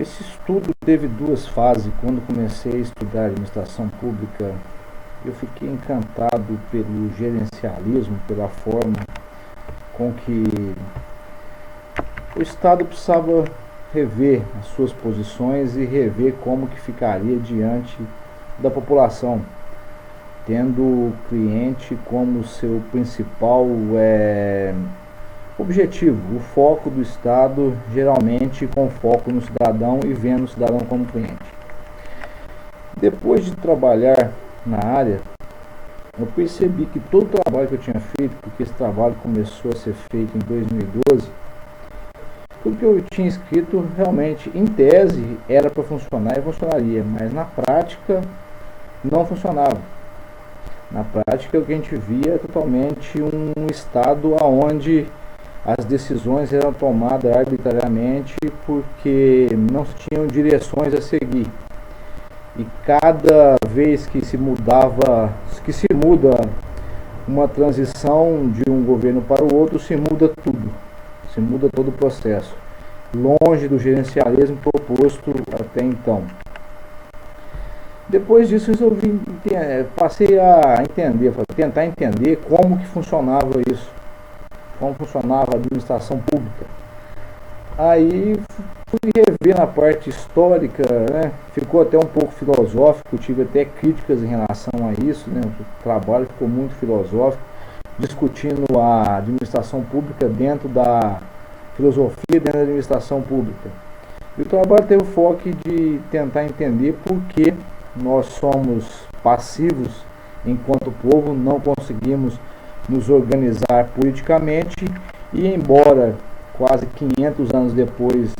Esse estudo teve duas fases. Quando comecei a estudar administração pública, eu fiquei encantado pelo gerencialismo, pela forma com que o Estado precisava rever as suas posições e rever como que ficaria diante da população, tendo o cliente como seu principal objetivo, o foco do Estado geralmente com foco no cidadão e vendo o cidadão como cliente. Depois de trabalhar na área, eu percebi que todo o trabalho que eu tinha feito, porque esse trabalho começou a ser feito em 2012, tudo que eu tinha escrito realmente, em tese, era para funcionar e funcionaria, mas na prática não funcionava. Na prática, o que a gente via é totalmente um estado onde as decisões eram tomadas arbitrariamente porque não se tinham direções a seguir. E cada vez que se muda uma transição de um governo para o outro, se muda tudo, se muda todo o processo, longe do gerencialismo proposto até então. Depois disso, passei a tentar entender como que funcionava isso, como funcionava a administração pública. Aí fui rever na parte histórica, né? Ficou até um pouco filosófico, tive até críticas em relação a isso, né? O trabalho ficou muito filosófico, discutindo a administração pública dentro da filosofia dentro da administração pública. E o trabalho teve o foco de tentar entender por que nós somos passivos enquanto povo, não conseguimos nos organizar politicamente e, embora quase 500 anos depois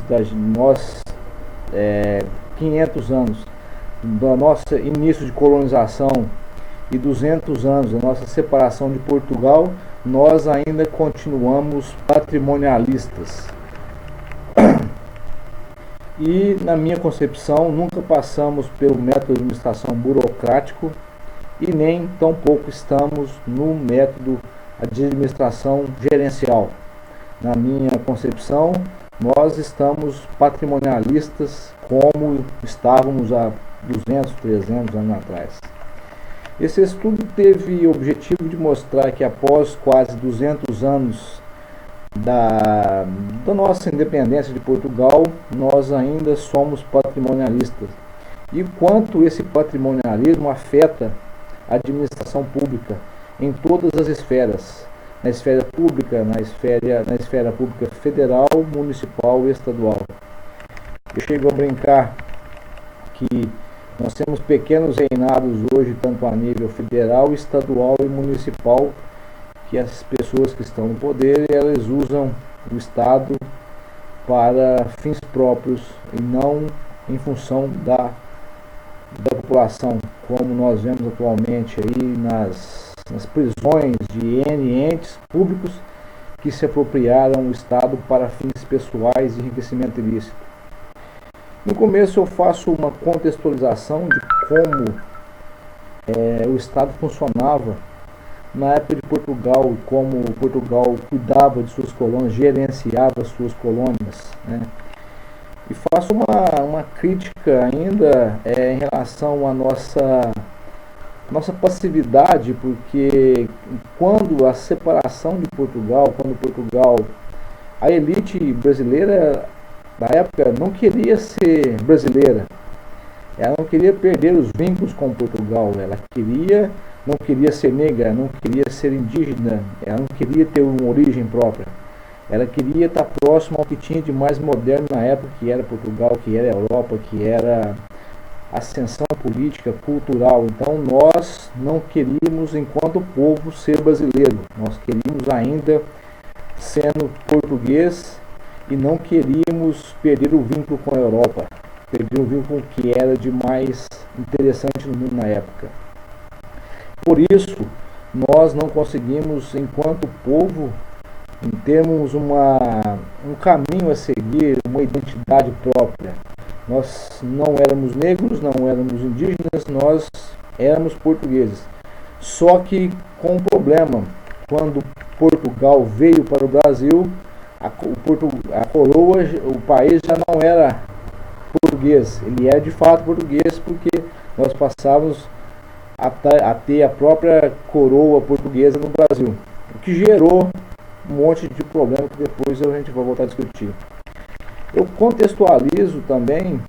500 anos do nosso início de colonização e 200 anos da nossa separação de Portugal, nós ainda continuamos patrimonialistas. E, na minha concepção, nunca passamos pelo método de administração burocrático e nem tampouco estamos no método de administração gerencial. Na minha concepção, nós estamos patrimonialistas como estávamos há 200, 300 anos atrás. Esse estudo teve o objetivo de mostrar que após quase 200 anos da nossa independência de Portugal, nós ainda somos patrimonialistas. E quanto esse patrimonialismo afeta a administração pública em todas as esferas, na esfera pública, na esfera pública federal, municipal e estadual. Eu chego a brincar que nós temos pequenos reinados hoje, tanto a nível federal, estadual e municipal, que as pessoas que estão no poder, elas usam o Estado para fins próprios e não em função da população, como nós vemos atualmente aí nas prisões de N entes públicos que se apropriaram o Estado para fins pessoais e enriquecimento ilícito. No começo eu faço uma contextualização de como o Estado funcionava na época de Portugal, como Portugal cuidava de suas colônias, gerenciava suas colônias, né? E faço uma crítica ainda em relação à nossa passividade, porque quando a separação de Portugal, a elite brasileira da época não queria ser brasileira, ela não queria perder os vínculos com Portugal, ela não queria ser negra, não queria ser indígena, ela não queria ter uma origem própria. Ela queria estar próximo ao que tinha de mais moderno na época, que era Portugal, que era a Europa, que era a ascensão política, cultural. Então nós não queríamos, enquanto povo, ser brasileiro. Nós queríamos ainda sendo português e não queríamos perder o vínculo com a Europa, perder o vínculo que era de mais interessante no mundo na época. Por isso, nós não conseguimos, enquanto povo, termos um caminho a seguir, uma identidade própria. Nós não éramos negros, não éramos indígenas, nós éramos portugueses. Só que com um problema, quando Portugal veio para o Brasil, a coroa, o país já não era português. Ele é de fato português porque nós passávamos a ter a própria coroa portuguesa no Brasil, o que gerou um monte de problema que depois a gente vai voltar a discutir. Eu contextualizo também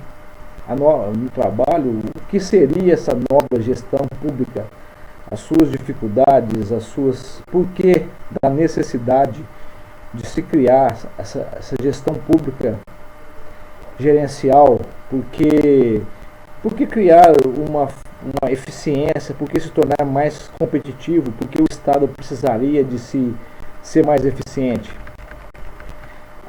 no trabalho o que seria essa nova gestão pública, as suas dificuldades, porquê da necessidade de se criar essa gestão pública gerencial, porque criar uma eficiência, porque se tornar mais competitivo, porque o Estado precisaria de ser mais eficiente.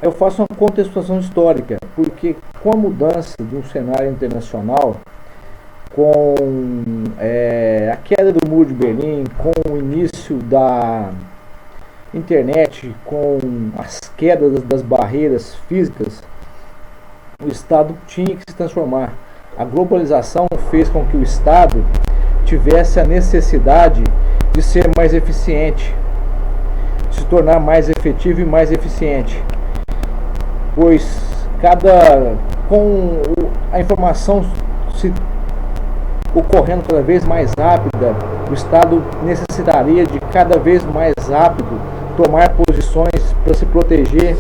Eu faço uma contextualização histórica, porque com a mudança do cenário internacional, com a queda do Muro de Berlim, com o início da internet, com as quedas das barreiras físicas, o Estado tinha que se transformar. A globalização fez com que o Estado tivesse a necessidade de ser mais eficiente, de se tornar mais efetivo e mais eficiente, pois com a informação se ocorrendo cada vez mais rápida, o Estado necessitaria de cada vez mais rápido tomar posições para se proteger,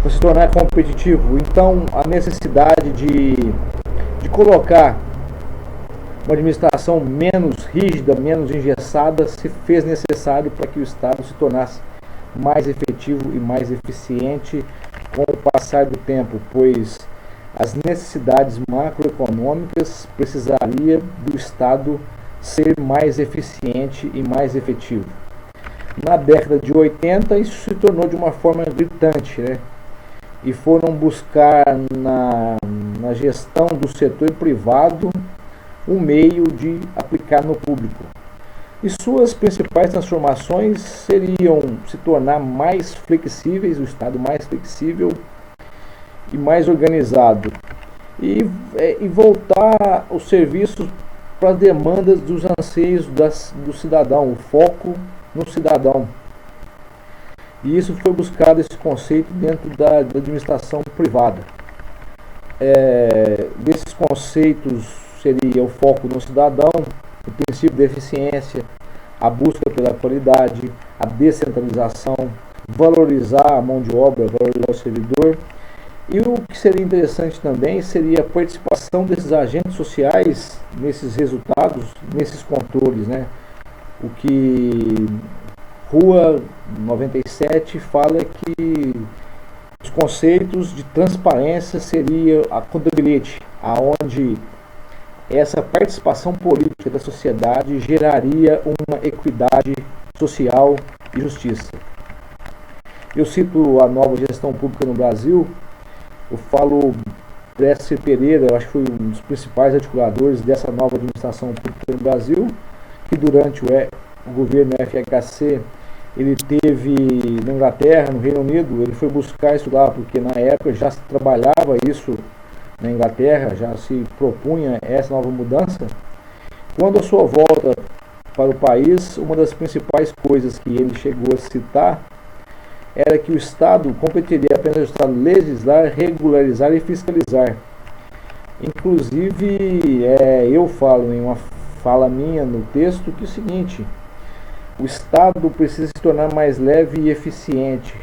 para se tornar competitivo. Então, a necessidade de colocar uma administração menos rígida, menos engessada, se fez necessário para que o Estado se tornasse mais efetivo e mais eficiente com o passar do tempo, pois as necessidades macroeconômicas precisaria do Estado ser mais eficiente e mais efetivo. Na década de 80 isso se tornou de uma forma gritante, né? E foram buscar na gestão do setor privado um meio de aplicar no público. E suas principais transformações seriam se tornar mais flexíveis, o Estado mais flexível e mais organizado, e voltar os serviços para as demandas dos anseios do cidadão, o foco no cidadão. E isso foi buscado, esse conceito, dentro da administração privada. Desses conceitos seria o foco no cidadão, o princípio da eficiência, a busca pela qualidade, a descentralização, valorizar a mão de obra, valorizar o servidor. E o que seria interessante também seria a participação desses agentes sociais nesses resultados, nesses controles, né? O que Rua 97 fala que os conceitos de transparência seria a accountability, aonde essa participação política da sociedade geraria uma equidade social e justiça. Eu cito a nova gestão pública no Brasil. Eu falo Bresser Pereira, eu acho que foi um dos principais articuladores dessa nova administração pública no Brasil, que durante o governo FHC, ele teve na Inglaterra, no Reino Unido, ele foi buscar isso lá, porque na época já se trabalhava isso na Inglaterra, já se propunha essa nova mudança. Quando a sua volta para o país, uma das principais coisas que ele chegou a citar era que o Estado competiria apenas ao Estado legislar, regularizar e fiscalizar. Inclusive, eu falo em uma fala minha no texto que é o seguinte: o Estado precisa se tornar mais leve e eficiente,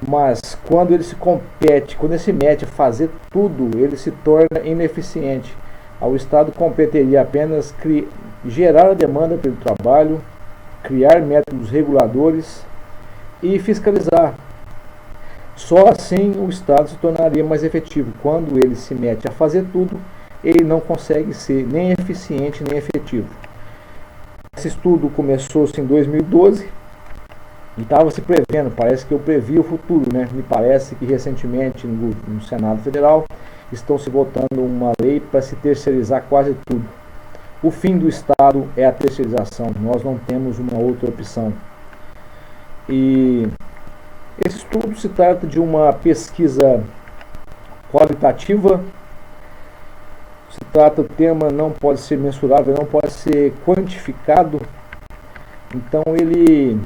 mas quando ele se mete a fazer tudo, ele se torna ineficiente. Ao Estado competiria apenas gerar a demanda pelo trabalho, criar métodos reguladores e fiscalizar. Só assim o Estado se tornaria mais efetivo. Quando ele se mete a fazer tudo, ele não consegue ser nem eficiente nem efetivo. Esse estudo começou-se em 2012 e estava se prevendo, parece que eu previ o futuro, né? Me parece que recentemente no Senado Federal estão se votando uma lei para se terceirizar quase tudo. O fim do Estado é a terceirização, nós não temos uma outra opção. E esse estudo se trata de uma pesquisa qualitativa. O tema não pode ser mensurável, não pode ser quantificado. Então ele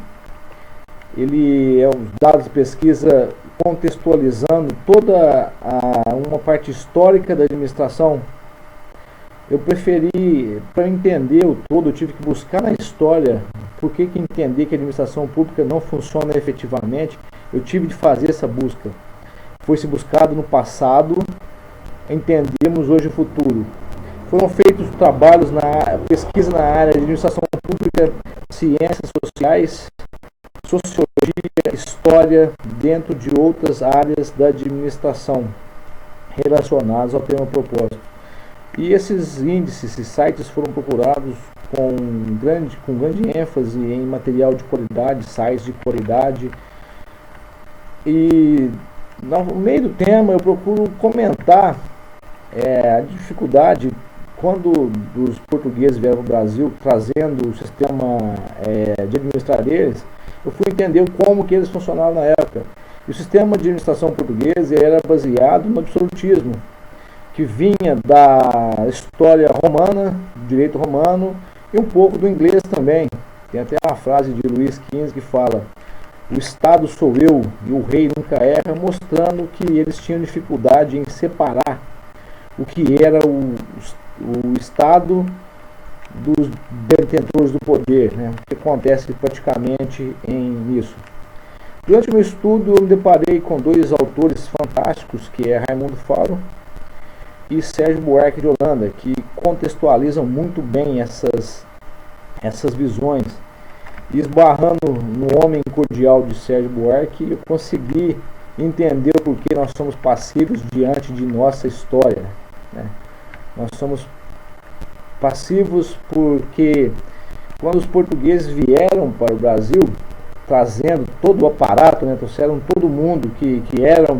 é os dados de pesquisa contextualizando toda uma parte histórica da administração. Eu preferi, para entender o todo, eu tive que buscar na história por que entender que a administração pública não funciona efetivamente. Eu tive de fazer essa busca. Foi-se buscado no passado, entendemos hoje o futuro. Foram feitos trabalhos pesquisa na área de administração pública, ciências sociais, sociologia, história, dentro de outras áreas da administração relacionadas ao tema proposto. E esses índices, esses sites foram procurados com grande ênfase em material de qualidade, sites de qualidade. E no meio do tema eu procuro comentar a dificuldade quando os portugueses vieram para o Brasil trazendo o sistema de administrar eles. Eu fui entender como que eles funcionavam na época. E o sistema de administração português era baseado no absolutismo, que vinha da história romana, do direito romano, e um pouco do inglês também. Tem até uma frase de Luís XV que fala: o Estado sou eu e o rei nunca erra, mostrando que eles tinham dificuldade em separar o que era o Estado dos detentores do poder, né? O que acontece praticamente nisso. Durante o meu estudo eu me deparei com dois autores fantásticos, que é Raimundo Faro e Sérgio Buarque de Holanda, que contextualizam muito bem essas visões. E esbarrando no Homem Cordial de Sérgio Buarque, eu consegui entender o porquê nós somos passivos diante de nossa história, né? Nós somos passivos porque quando os portugueses vieram para o Brasil, trazendo todo o aparato, né, trouxeram todo mundo que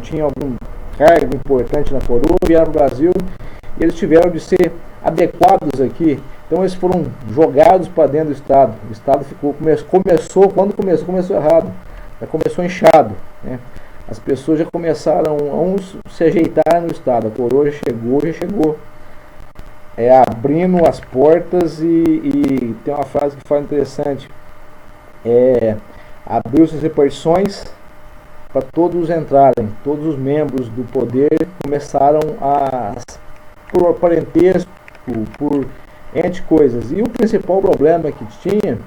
tinha algum cargo importante na coroa, vieram para o Brasil e eles tiveram de ser adequados aqui. Então eles foram jogados para dentro do Estado. O Estado começou errado, já começou inchado, né? As pessoas já começaram a se ajeitar no Estado. A coroa já chegou abrindo as portas e tem uma frase que fala interessante: abriu-se as repartições para todos entrarem, todos os membros do poder começaram por parentesco, por entre coisas. E o principal problema que tinha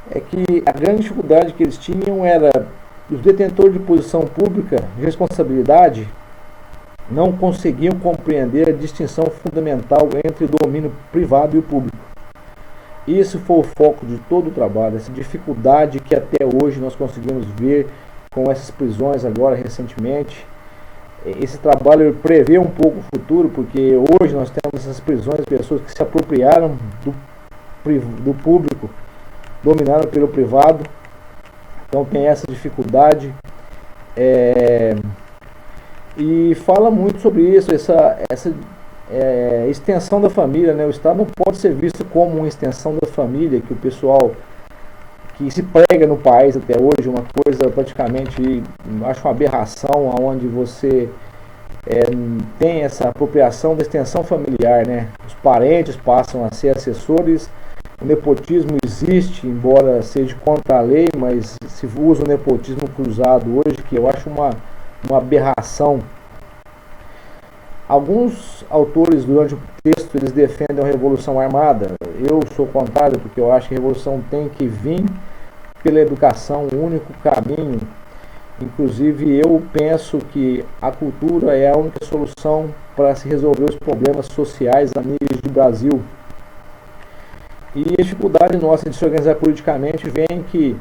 é que a grande dificuldade que eles tinham era os detentores de posição pública de responsabilidade não conseguiam compreender a distinção fundamental entre o domínio privado e o público. Isso foi o foco de todo o trabalho, essa dificuldade que até hoje nós conseguimos ver com essas prisões agora recentemente. Esse trabalho prevê um pouco o futuro, porque hoje nós temos essas prisões de pessoas que se apropriaram do público, dominaram pelo privado. Então tem essa dificuldade. E fala muito sobre isso, essa extensão da família, né? O Estado não pode ser visto como uma extensão da família, que o pessoal que se prega no país até hoje, uma coisa praticamente, acho uma aberração, onde você tem essa apropriação da extensão familiar, né? Os parentes passam a ser assessores, o nepotismo existe, embora seja contra a lei, mas se usa o nepotismo cruzado hoje, que eu acho uma aberração. Alguns autores durante o texto eles defendem a revolução armada. Eu sou contrário, porque eu acho que a revolução tem que vir pela educação, o único caminho. Inclusive eu penso que a cultura é a única solução para se resolver os problemas sociais a nível do Brasil. E a dificuldade nossa de se organizar politicamente vem que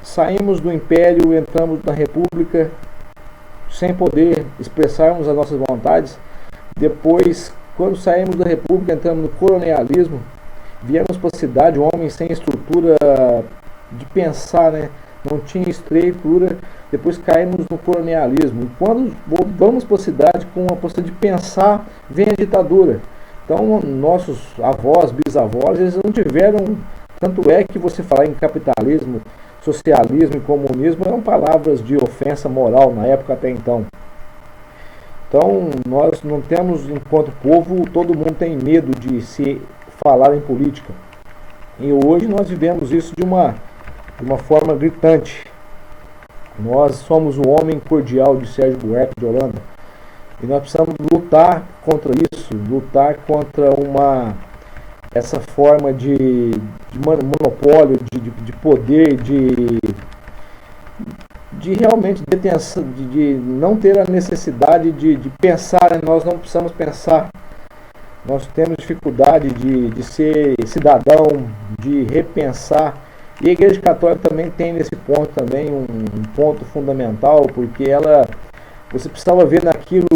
saímos do Império, entramos na República sem poder expressarmos as nossas vontades. Depois, quando saímos da República, entramos no colonialismo, viemos para a cidade, homens sem estrutura de pensar, né? Não tinha estrutura. Depois caímos no colonialismo. E quando voltamos para a cidade com a possibilidade de pensar, vem a ditadura. Então, nossos avós, bisavós, eles não tiveram. Tanto é que você falar em capitalismo, socialismo e comunismo eram palavras de ofensa moral na época até então. Então, nós não temos, enquanto povo, todo mundo tem medo de se falar em política. E hoje nós vivemos isso de uma forma gritante. Nós somos o homem cordial de Sérgio Buarque de Holanda. E nós precisamos lutar contra isso, lutar contra essa forma de monopólio, de poder, de realmente detenção, de não ter a necessidade de pensar. Nós não precisamos pensar. Nós temos dificuldade de ser cidadão, de repensar. E a Igreja Católica também tem nesse ponto também um ponto fundamental, porque você precisava ver naquilo,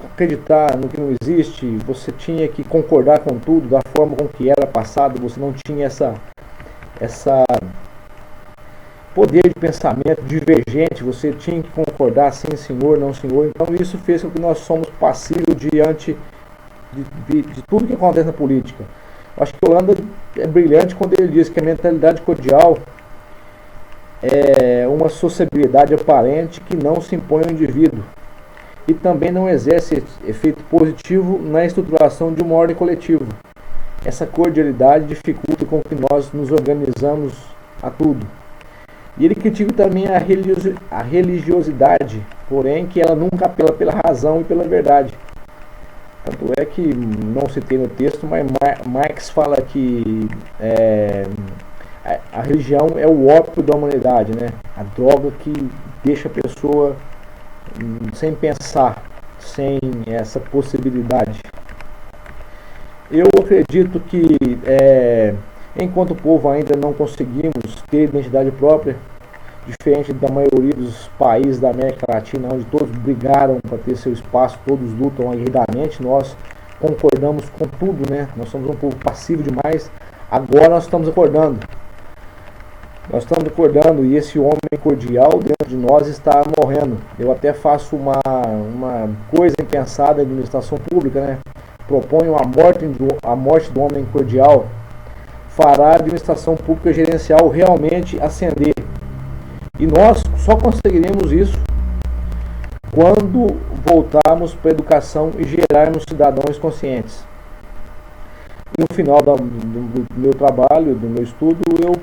acreditar no que não existe, você tinha que concordar com tudo, da forma com que era passado, você não tinha essa poder de pensamento divergente, você tinha que concordar sim senhor, não senhor. Então isso fez com que nós somos passíveis diante de tudo que acontece na política. Acho que Holanda é brilhante quando ele diz que a mentalidade cordial é uma sociabilidade aparente que não se impõe ao indivíduo e também não exerce efeito positivo na estruturação de uma ordem coletiva. Essa cordialidade dificulta com que nós nos organizamos a tudo. E ele critica também a religiosidade, porém que ela nunca apela pela razão e pela verdade. Tanto é que, não citei no texto, mas Marx fala que a religião é o ópio da humanidade, né? A droga que deixa a pessoa sem pensar, sem essa possibilidade. Eu acredito que, enquanto o povo ainda não conseguimos ter identidade própria, diferente da maioria dos países da América Latina, onde todos brigaram para ter seu espaço, todos lutam aguerridamente, nós concordamos com tudo, né? Nós somos um povo passivo demais. Agora nós estamos acordando. Nós estamos acordando e esse homem cordial dentro de nós está morrendo. Eu até faço uma coisa impensada na administração pública, né? Proponho a morte do homem cordial, fará a administração pública gerencial realmente ascender. E nós só conseguiremos isso quando voltarmos para a educação e gerarmos cidadãos conscientes. E no final do meu trabalho, do meu estudo, eu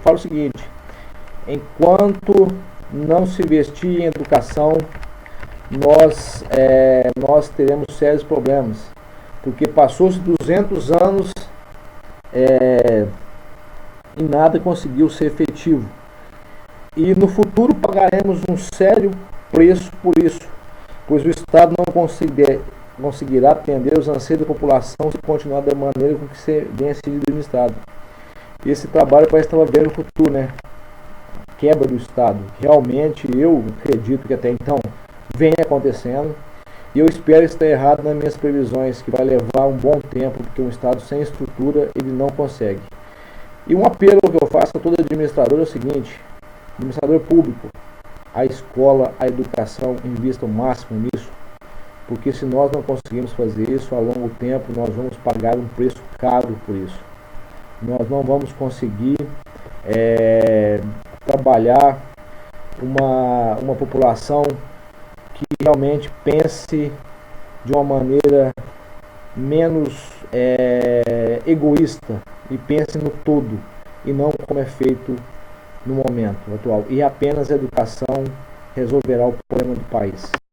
falo o seguinte: enquanto não se investir em educação, nós teremos sérios problemas, porque passou-se 200 anos e nada conseguiu ser efetivo. E no futuro pagaremos um sério preço por isso, pois o Estado não conseguirá atender os anseios da população se continuar da maneira com que venha sido administrado. Esse trabalho parece estar vendo o futuro, né? Quebra do Estado. Realmente eu acredito que até então vem acontecendo, e eu espero estar errado nas minhas previsões, que vai levar um bom tempo, porque um Estado sem estrutura ele não consegue. E um apelo que eu faço a todo administrador é o seguinte: administrador público, a escola, a educação, invista o máximo nisso, porque se nós não conseguimos fazer isso, a longo tempo nós vamos pagar um preço caro por isso. Nós não vamos conseguir trabalhar uma população que realmente pense de uma maneira menos egoísta e pense no todo, e não como é feito no momento atual. E apenas a educação resolverá o problema do país.